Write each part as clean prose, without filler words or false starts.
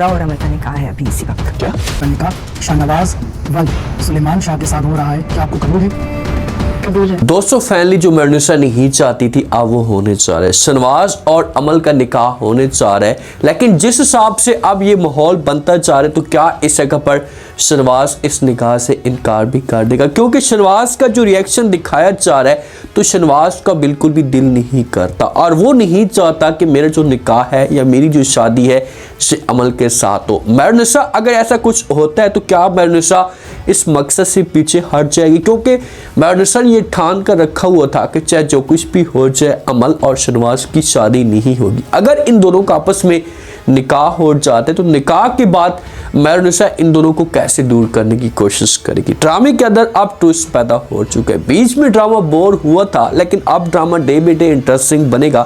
और अमल का निकाह है अभी इसी वक्त। क्या? निकाह शाहनवाज वल्द सुलेमान शाह के साथ हो रहा है, क्या आपको कबूल है? कबूल है। दोस्तों, फैमिली जो मरनुसा नहीं चाहती थी अब वो होने जा रहा है। शहनवाज और अमल का निकाह होने जा रहा है, लेकिन जिस हिसाब से अब ये माहौल बनता जा रहा है तो क्या इस जगह पर शहनवाज इस निकाह से इनकार भी कर देगा? क्योंकि शहनवाज का जो रिएक्शन दिखाया जा रहा है तो शहनवाज का बिल्कुल भी दिल नहीं करता और वो नहीं चाहता कि मेरा जो निकाह है या मेरी जो शादी है से अमल के साथ हो। मरनुसा अगर ऐसा कुछ होता है तो क्या मरनुसा इस मकसद से पीछे हट जाएगी? क्योंकि मरनुसा ने ये ठान कर रखा हुआ था कि चाहे जो कुछ भी हो जाए अमल और शहनवाज की शादी नहीं होगी। अगर इन दोनों का आपस में निकाह हो जाते तो निकाह के बाद मरनुसा इन दोनों को कैसे दूर करने की कोशिश करेगी? ड्रामे के अंदर अब ट्विस्ट पैदा हो चुका है। बीच में ड्रामा बोर हुआ था, लेकिन अब drama day by day interesting बनेगा,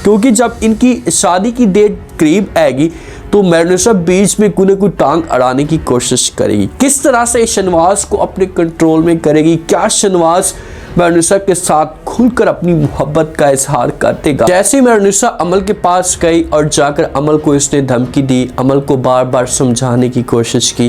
क्योंकि जब इनकी शादी की डेट करीब आएगी तो मरनुसा बीच में कोई न कोई टांग अड़ाने की कोशिश करेगी। किस तरह से शहनवाज को अपने कंट्रोल में करेगी? क्या शहनवाज मरनुसा के साथ खुलकर अपनी मोहब्बत का इजहार कर देगा? जैसे मरनुसा अमल के पास गई और जाकर अमल को इसने धमकी दी, अमल को बार बार समझाने की कोशिश की,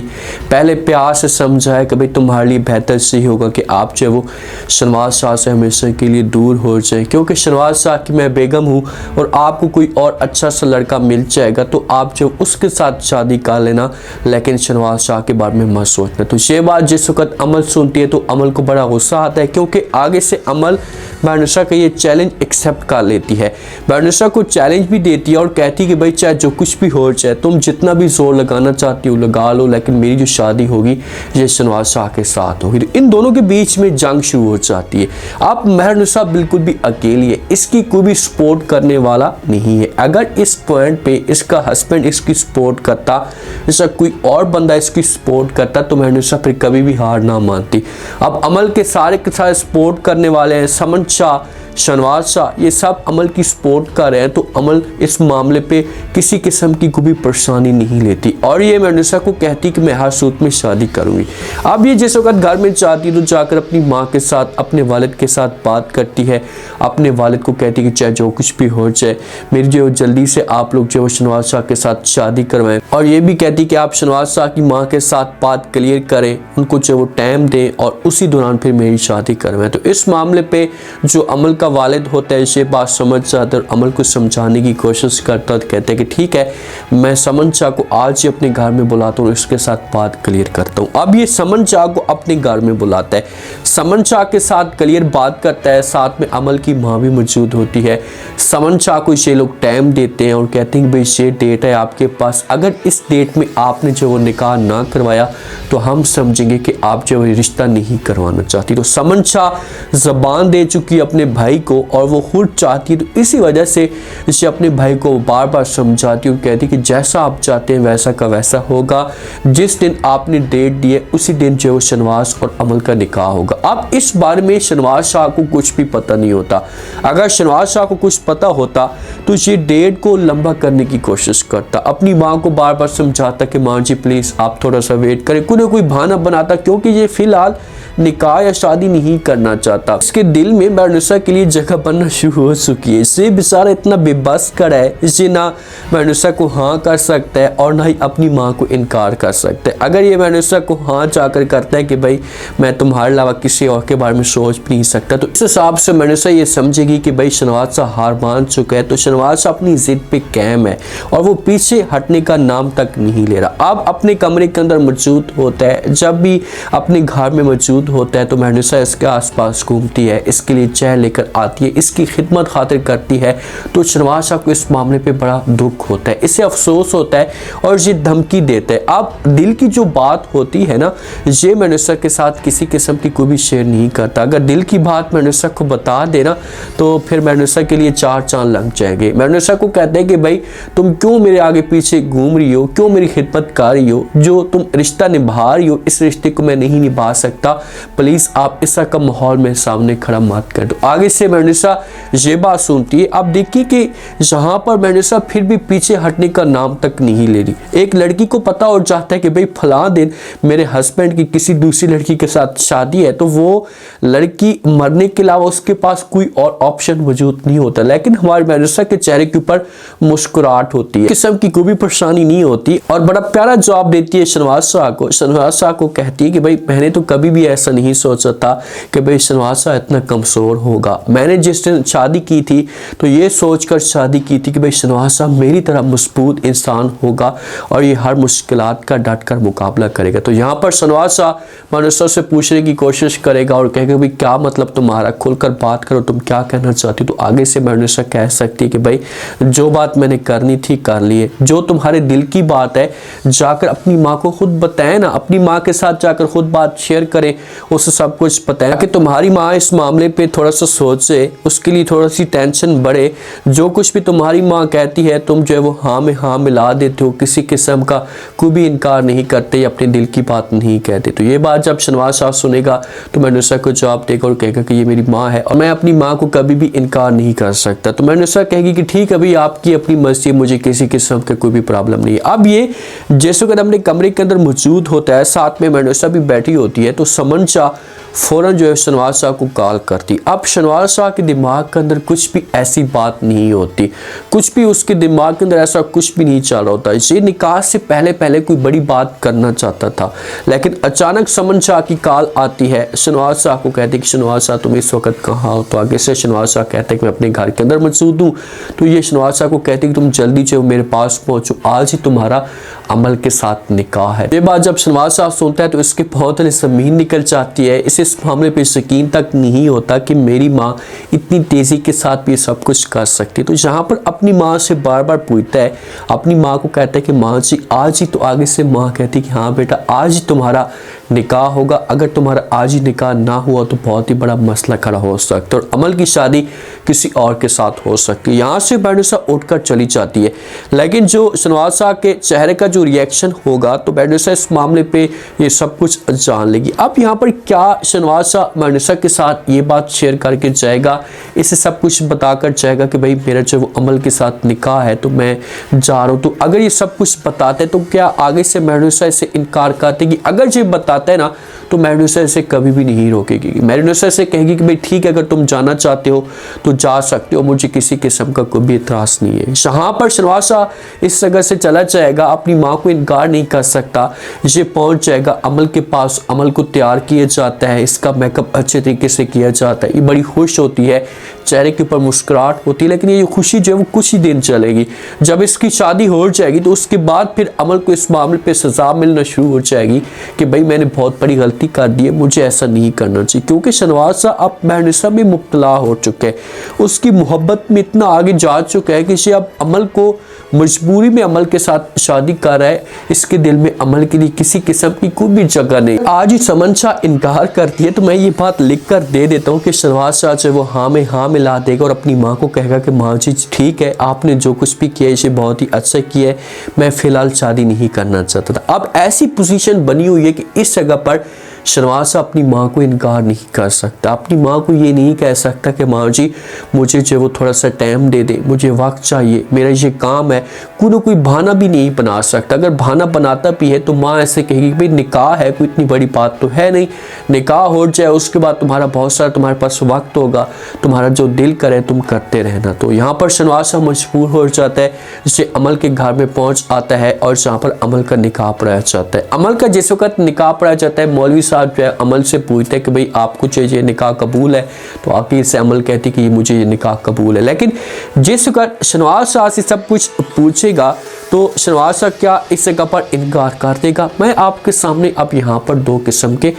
पहले प्यार से समझाया कि भाई तुम्हारे लिए बेहतर सही होगा कि आप जो वो शहनवाज शाह से हमेशा के लिए दूर हो जाए, क्योंकि शहनवाज शाह की मैं बेगम हूँ और आपको कोई और अच्छा सा लड़का मिल जाएगा तो आप जो उसके साथ शादी कर लेना, लेकिन शहनवाज शाह के बारे में मत सोचना। तो ये बात जिस वक्त अमल सुनती है तो अमल को बड़ा गुस्सा आता है, क्योंकि आगे से अमल मरनुसा का ये चैलेंज एक्सेप्ट कर लेती है। मरनुसा को चैलेंज भी देती है और कहती है कि भाई चाहे जो कुछ भी हो जाए, तुम जितना भी जोर लगाना चाहती हो लगा लो, लेकिन मेरी जो शादी होगी ये शहनवाज शाह के साथ होगी। तो इन दोनों के बीच में जंग शुरू हो जाती है। अब मरनुसा बिल्कुल भी अकेली है, इसकी कोई भी सपोर्ट करने वाला नहीं है। अगर इस पॉइंट पे इसका हस्बैंड इसकी सपोर्ट करता, इसका कोई और बंदा इसकी सपोर्ट करता तो मरनुसा फिर कभी भी हार ना मानती। अब अमल के सारे सपोर्ट करने वाले हैं, समन शाह, शहनवाज शाह, ये सब अमल की सपोर्ट कर रहे हैं, तो अमल इस मामले पे किसी किस्म की कोई भी परेशानी नहीं लेती और ये मरनुसा को कहती कि मैं हर सूरत में शादी करूंगी। अब ये जिस वक्त घर में जाती तो जाकर अपनी माँ के साथ, अपने वालिद के साथ बात करती है, अपने वालिद को कहती कि चाहे जो कुछ भी हो जाए मेरी जो जल्दी से आप लोग जो शहनवाज शाह के साथ शादी करवाएं, और ये भी कहती कि आप शहनवाज शाह की माँ के साथ बात क्लियर करें, उनको जो वो टाइम दें और उसी दौरान फिर मेरी शादी करवाएं। तो इस मामले पे जो अमल का वालिद होता है ये बात समझ जाता है और अमल को समझाने की कोशिश करता है, तो कहते हैं कि ठीक है मैं समन शाह को आज ही अपने घर में बुलाता हूँ, इसके साथ बात क्लियर करता हूँ। अब ये समन शाह को अपने घर में बुलाता है, समन शाह के साथ क्लियर बात करता है, साथ में अमल की माँ भी मौजूद होती है। समन शाह को ये लोग टाइम देते हैं और कहते हैं कि भाई ये डेट है आपके पास, अगर इस डेट में आपने जो वो निकाह ना करवाया तो हम समझेंगे कि आप जो रिश्ता नहीं करवाना चाहती। तो समन शाह जबान दे चुकी है अपने भाई को और वो खुद चाहती है, तो इसी वजह से इसे अपने भाई को बार बार समझाती और कहती कि जैसा आप चाहते हैं वैसा का वैसा होगा, जिस दिन आपने डेट दी है उसी दिन जो शहनवाज और अमल का निकाह होगा। अब इस बारे में शहनवाज शाह को कुछ भी पता नहीं होता। अगर शहनवाज शाह को कुछ पता होता तो ये डेट को लंबा करने की कोशिश करता, अपनी माँ को बार बार समझाता कि माँ जी प्लीज़ आप थोड़ा सा वेट करें, कोई ना कोई बहाना बनाता, क्योंकि ये फिलहाल निकाह या शादी नहीं करना चाहता। इसके दिल में मरनुसा के लिए जगह बनना शुरू हो चुकी है। इसे बेचारा इतना बेबस खड़ा है, इसे ना मरनुसा को हाँ कर सकता है और ना ही अपनी माँ को इनकार कर सकता है। अगर ये मरनुसा को हाँ जाकर करता है कि भाई मैं तुम्हारे अलावा किसी और के बारे में सोच भी नहीं सकता, तो इस हिसाब से मरनुसा ये समझेगी कि भाई शहनवाज शाह हार मान चुका है, तो शहनवाज शाह अपनी जिद पे कायम है और वो पीछे हटने का नाम तक नहीं ले रहा। अब अपने कमरे के अंदर मौजूद होता है, जब भी अपने घर में मौजूद होता है तो मरनुसा इसके आसपास घूमती है, इसके लिए चाय लेकर आती है, इसकी खिदमत खातिर करती है। तो शहनवाज शाह को इस मामले पे बड़ा दुख होता है, इसे अफसोस होता है और ये धमकी देता है। अब दिल की जो बात होती है ना, ये मरनुसा के साथ किसी किस्म की कोई भी शेयर नहीं करता। अगर दिल की बात मरनुसा को बता देना तो फिर मरनुसा के लिए चार चांद लग जाएंगे। मरनुसा को कहते हैं कि भाई तुम क्यों मेरे आगे पीछे घूम रही हो, क्यों मेरी खिदमत कर रही हो, जो तुम रिश्ता निभा रही हो इस रिश्ते को मैं नहीं निभा सकता, प्लीज आप इस का माहौल में सामने खड़ा मत कर दो। आगे से से महनुसा ये बात सुनती है। अब देखिए कि यहाँ पर महनुसा फिर भी पीछे हटने का नाम तक नहीं ले रही। एक लड़की को पता हो जाता है कि भाई फलां दिन मेरे हस्बैंड की किसी दूसरी लड़की के साथ शादी है, तो वो लड़की मरने के अलावा उसके पास कोई और ऑप्शन मौजूद नहीं होता। लेकिन हमारे महनुसा के चेहरे के ऊपर मुस्कुराहट होती है, किस्म की कोई भी परेशानी नहीं होती और बड़ा प्यारा जवाब देती है शहनवाज शाह को। शहनवाज शाह को कहती है कि भाई मैंने तो कभी भी ऐसा नहीं सोचा था कि भाई शहनवाज शाह इतना कमजोर होगा। मैंने जिस दिन शादी की थी तो ये सोचकर शादी की थी कि भाई शहनवाज शाह मेरी तरह मजबूत इंसान होगा और ये हर मुश्किलात का डट कर मुकाबला करेगा। तो यहाँ पर शहनवाज शाह महनुसा से पूछने की कोशिश करेगा और कहेगा भाई क्या मतलब तुम्हारा, खुलकर बात करो, तुम क्या कहना चाहती हो। तो आगे से महनुसा कह सकती है कि भाई जो बात मैंने करनी थी कर ली है, जो तुम्हारे दिल की बात है जाकर अपनी माँ को खुद बताएं ना, अपनी माँ के साथ जाकर खुद बात शेयर करें, उसे सब कुछ बताएं कि तुम्हारी माँ इस मामले पे थोड़ा सा सोचे, उसके लिए थोड़ा सी टेंशन बढ़े। जो कुछ भी तुम्हारी माँ कहती है तुम जो है वो हाँ में हाँ मिला देते हो, किसी किस्म का कोई भी इनकार नहीं करते, अपने दिल की बात नहीं कहते। तो ये बात जब शहनवाज शाह सुनेगा तो महनुसा को जवाब देगा और कहेगा कि ये मेरी माँ है और मैं अपनी माँ को कभी भी इनकार नहीं कर सकता। तो महनुसा कहेगी कि ठीक है भाई आपकी अपनी मर्जी, मुझे किसी किस्म का कोई भी प्रॉब्लम नहीं है। अब ये जैसे कि अपने कमरे के अंदर मौजूद होता है, साथ में महनुसा भी बैठी होती है, तो समन शाह फौरन जो है शहनवाज शाह को कॉल करती। अब शहनवाज शाह के दिमाग के अंदर कुछ भी ऐसी बात नहीं होती, कुछ भी उसके दिमाग के अंदर ऐसा कुछ भी नहीं चल रहा होता। ये निकाह से पहले कोई बड़ी बात करना चाहता था, लेकिन अचानक समन शाह की कॉल आती है। शहनवाज शाह को कहते कि शहनवाज शाह तुम इस वक्त कहाँ हो। तो आगे से शहनवाज शाह कहते कि मैं अपने घर के अंदर मौजूद हूँ। तो ये शहनवाज शाह को कहते कि तुम जल्दी जो मेरे पास पहुँचो, आज ही तुम्हारा अमल के साथ निकाह है। ये बात जब शहनवाज शाह सुनता है तो इसके बहुत ज़मीन निकल जाती है। इस मामले पे यकीन तक नहीं होता कि मेरी माँ इतनी तेज़ी के साथ भी सब कुछ कर सकती। तो यहाँ पर अपनी माँ से बार बार पूछता है, अपनी माँ को कहता है कि माँ जी आज ही। तो आगे से माँ कहती है कि हाँ बेटा आज ही तुम्हारा निकाह होगा, अगर तुम्हारा आज ही निकाह ना हुआ तो बहुत ही बड़ा मसला खड़ा हो सकता है और अमल की शादी किसी और के साथ हो सकती है। यहाँ से महनुसा उठकर चली जाती है, लेकिन जो शहनवाज शाह के चेहरे का जो रिएक्शन होगा तो महनुसा इस मामले पे ये सब कुछ जान लेगी। अब यहाँ पर क्या शहनवाज शाह महनुसा के साथ ये बात शेयर करके जाएगा, इसे सब कुछ बताकर जाएगा कि भाई मेरा जो अमल के साथ निकाह है तो मैं जा रहा हूँ। तो अगर ये सब कुछ बताते तो क्या आगे से महनुसा इसे इनकार करती कि अगर ये बताता है ना तो महनुसा इसे कभी भी नहीं रोकेगी। महनुसा इसे कहेगी कि भाई ठीक है अगर तुम जाना चाहते हो तो जा सकते हो, मुझे किसी किस्म का कोई भी इतराज नहीं है। यहाँ पर शहनवाज शाह इस जगह से चला जाएगा, अपनी माँ को इनकार नहीं कर सकता। ये पहुँच जाएगा अमल के पास, अमल को तैयार किया जाता है, इसका मेकअप अच्छे तरीके से किया जाता है। ये बड़ी खुश होती है, चेहरे के ऊपर मुस्कुराहट होती है, लेकिन ये खुशी जो है वो कुछ ही दिन चलेगी। जब इसकी शादी हो जाएगी तो उसके बाद फिर अमल को इस मामले पे सजा मिलना शुरू हो जाएगी कि भाई मैंने बहुत बड़ी गलती कर दी है, मुझे ऐसा नहीं करना चाहिए। क्योंकि शहनवाज शाह अब महनुसा में मुब्तला हो चुके हैं, उसकी मोहब्बत में इतना आगे जा चुका है कि ये अब अमल को मजबूरी में अमल के साथ शादी कर रहा है। इसके दिल में अमल के लिए किसी किस्म की कोई भी जगह नहीं। आज ही समन शाह इनकार करती है तो मैं ये बात लिख कर दे देता हूँ कि शहनवाज शाह जो वो हाँ में हाँ मिला देगा और अपनी माँ को कहेगा कि माँ जी ठीक है आपने जो कुछ भी किया इसे बहुत ही अच्छा किया है, मैं फिलहाल शादी नहीं करना चाहता था। अब ऐसी पोजीशन बनी हुई है कि इस जगह पर शहनवाज शाह अपनी माँ को इनकार नहीं कर सकता, अपनी माँ को ये नहीं कह सकता कि माँ जी मुझे जो वो थोड़ा सा टाइम दे दे, मुझे वक्त चाहिए, मेरा ये काम है। कोई ना कोई बहाना भी नहीं बना सकता। अगर बहाना बनाता भी है तो माँ ऐसे कहेगी कि भाई निकाह है, कोई इतनी बड़ी बात तो है नहीं, निकाह हो जाए उसके बाद तुम्हारा बहुत सारा तुम्हारे पास वक्त होगा, तुम्हारा जो दिल करे तुम करते रहना। तो यहाँ पर शहनवाज शाह मजबूर हो जाता है, जिससे अमल के घर में पहुँच आता है और जहाँ पर अमल का निकाह पढ़ाया जाता है। अमल का जिस वक्त निकाह पढ़ाया जाता है मौलवी साहब जो है अमल से पूछते हैं कि भाई आपको चाहिए निकाह कबूल है, तो आखिर से अमल कहती कि मुझे ये निकाह कबूल है। लेकिन जिस वक्त शहनवाज शाह से सब कुछ पूछेगा तो शहनवाज शाह क्या इस जगह पर इनकार कर देगा। मैं आपके सामने अब यहाँ पर दो किस्म के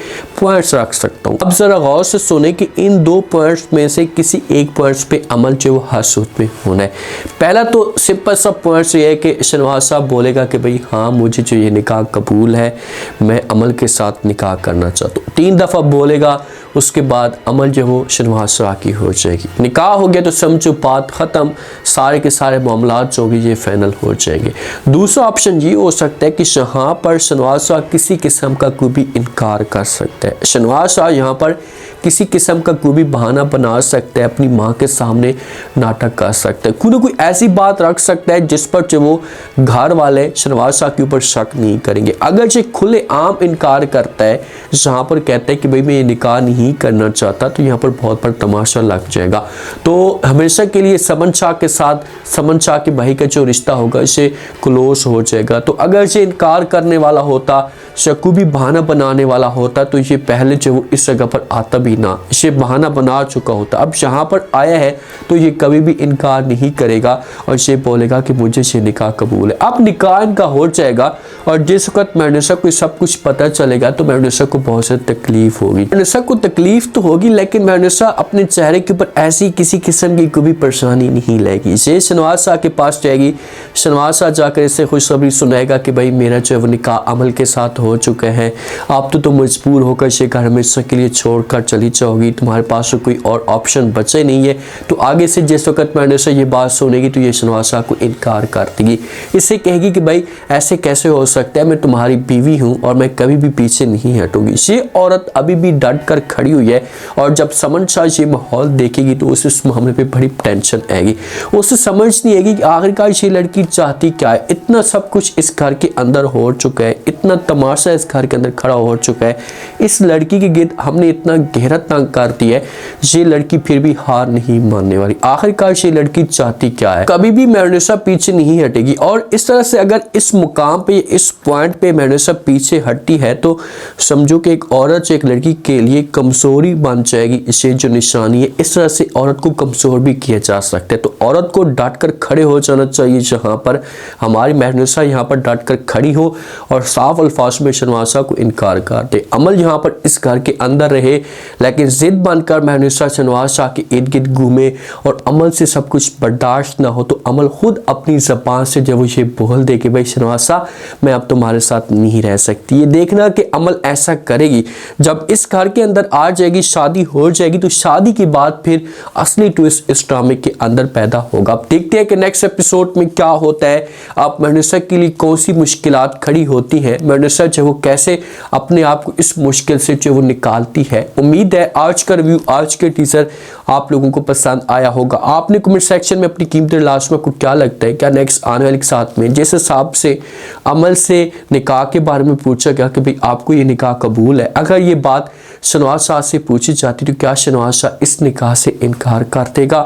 पॉइंट्स रख सकता हूँ। अब जरा गौर से सुने कि इन दो पॉइंट्स में से किसी एक पॉइंट्स पे अमल जो हर सूरत में होना है। पहला तो सिंपल सा पॉइंट्स ये है कि शहनवाज साहब बोलेगा कि भाई हाँ मुझे जो ये निकाह कबूल है, मैं अमल के साथ निकाह करना चाहता हूँ। 3 दफ़ा बोलेगा, उसके बाद अमल जो वो शहनवाज शाह की हो जाएगी। निकाह हो गया तो समझो बात ख़त्म, सारे के सारे मामलात जो भी ये फाइनल हो जाएंगे। दूसरा ऑप्शन ये हो सकता है कि यहाँ पर शहनवाज शाह किसी किस्म का कोई भी इनकार कर सकता है। शहनवाज शाह यहाँ पर किसी किस्म का कोई भी बहाना बना सकता है, अपनी माँ के सामने नाटक कर सकता है, कोई ना कोई ऐसी बात रख सकता है जिस पर जो वो घर वाले शहनवाज शाह के ऊपर शक नहीं करेंगे। अगर जो खुले आम इनकार करता है, जहाँ पर कहता है कि भाई मैं ये निकाह नहीं करना चाहता, तो यहाँ पर बहुत बड़ा तमाशा लग जाएगा। तो हमेशा के लिए समन शाह के साथ समन शाह के भाई का जो रिश्ता होगा इसे क्लोज हो जाएगा। तो अगर ये इनकार करने वाला होता, शकू भी बहाना बनाने वाला होता, तो ये पहले जो वो इस जगह पर आता भी ना, इसे बहाना बना चुका होता। अब यहाँ पर आया है तो ये कभी भी इनकार नहीं करेगा और ये बोलेगा कि मुझे ये निकाह कबूल है। अब निकाह इनका हो जाएगा और जिस वक्त मेहनुसा को सब कुछ पता चलेगा तो मेहनुसा को बहुत सी तकलीफ होगी। मेहनुसा को तकलीफ तो होगी, लेकिन मेहनुसा अपने चेहरे के ऊपर ऐसी किसी किस्म की कोई परेशानी नहीं लेगी। ये शहनवाज शाह के पास जाएगी, शहनवाज शाह जाकर इससे खुशखबरी सुनाएगा कि भाई मेरा जो वो निकाह अमल के साथ हो चुका है, आप तो मजबूर होकर ये घर हमेशा के लिए छोड़कर चली जाओगी, तुम्हारे पास तो कोई और ऑप्शन बचे नहीं है। तो आगे से जिस वक्त मेहनुसा ये बात सुनेगी तो ये शहनवाज शाह को इनकार कर देगी। इससे कहेगी कि भाई ऐसे कैसे हो सकता है, मैं तुम्हारी बीवी हूँ और मैं कभी भी पीछे नहीं हटूंगी। ये औरत अभी भी डट कर खड़ी हुई है और जब समन शाह ये माहौल देखेगी तो उसे इस मामले पे बड़ी टेंशन आएगी। उसे समझ नहीं आएगी कि आखिरकार ये लड़की चाहती क्या है। इतना सब कुछ इस घर के अंदर हो चुका है, इतना तमाशा इस घर के अंदर खड़ा हो चुका है, इस लड़की के गिर्द हमने इतना गहरा तंग कर दिया है, ये लड़की फिर भी हार नहीं मानने वाली। आखिरकार ये लड़की चाहती क्या है, कभी भी मेहनुसा पीछे नहीं हटेगी। और इस तरह से अगर इस मुकाम पे, इस पॉइंट पे मेहनुसा पीछे हटती है तो समझो कि एक औरत एक लड़की के लिए कमजोरी बन जाएगी। इसे जो निशानी है, इस तरह से औरत को कमजोर भी किया जा सकता है। तो औरत को डट कर खड़े हो जाना चाहिए। जहाँ पर हमारी मेहनुसा यहाँ पर डट कर खड़ी हो और साफ अल्फाज में शहनवाज शाह को इनकार कर दे। अमल यहाँ पर इस घर के अंदर रहे, लेकिन जिद बनकर मेहनुसा शहनवाज शाह के इर्द गिर्द घूमे और अमल से सब कुछ बर्दाश्त ना हो तो अमल खुद अपनी ज़बान से जब वो ये बोल दे कि भाई शहनवाज शाह मैं अब तुम्हारे साथ नहीं रह सकती। ये देखना कि अमल ऐसा करेगी। जब इस घर के अंदर आ जाएगी, शादी हो जाएगी, तो शादी के बाद फिर असली ट्विस्ट इस ड्रामे के अंदर पैदा होगा। अब देखते हैं कि नेक्स्ट एपिसोड में क्या होता है। आप मेहनुसा के लिए कौन सी मुश्किलात खड़ी होती हैं, मेहनुसा जो वो कैसे अपने आप को इस मुश्किल से जो वो निकालती है। उम्मीद है आज का रिव्यू, आज के टीजर आप लोगों को पसंद आया होगा। आपने कमेंट सेक्शन में अपनी कीमती लास्ट में आपको क्या लगता है, क्या नेक्स्ट आने वाले के साथ में जिस हिसाब से अमल से निकाह के बारे में पूछा गया कि भाई आपको ये निकाह कबूल है, अगर ये बात शहनवाज शाह से पूछी जाती तो क्या शहनवाज शाह इस निकाह से इनकार कर देगा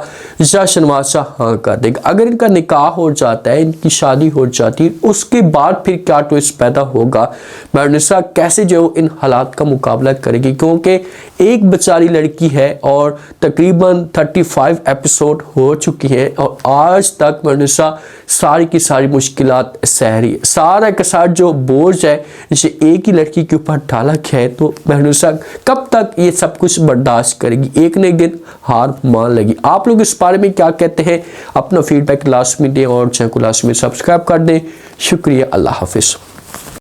या शहनवाज शाह हाँ कर देगा। अगर इनका निकाह हो जाता है, इनकी शादी हो जाती है, उसके बाद फिर क्या ट्विस्ट पैदा होगा, मेहनुसा कैसे जो इन हालात का मुकाबला करेगी। क्योंकि एक बेचारी लड़की है और तकरीबन 35 एपिसोड हो चुकी है और आज तक मेहनुसा सारी की सारी मुश्किलात सह रही है। सारा का सारा जो बोझ है इसे एक ही लड़की के ऊपर डाला गया है, तो मेहनुसा कब तक ये सब कुछ बर्दाश्त करेगी, एक न एक दिन हार मान लेगी। आप लोग इस बारे में क्या कहते हैं, अपना फीडबैक लास्ट में दें और चैनल को लास्ट में सब्सक्राइब कर दें। शुक्रिया, अल्लाह हाफिज़।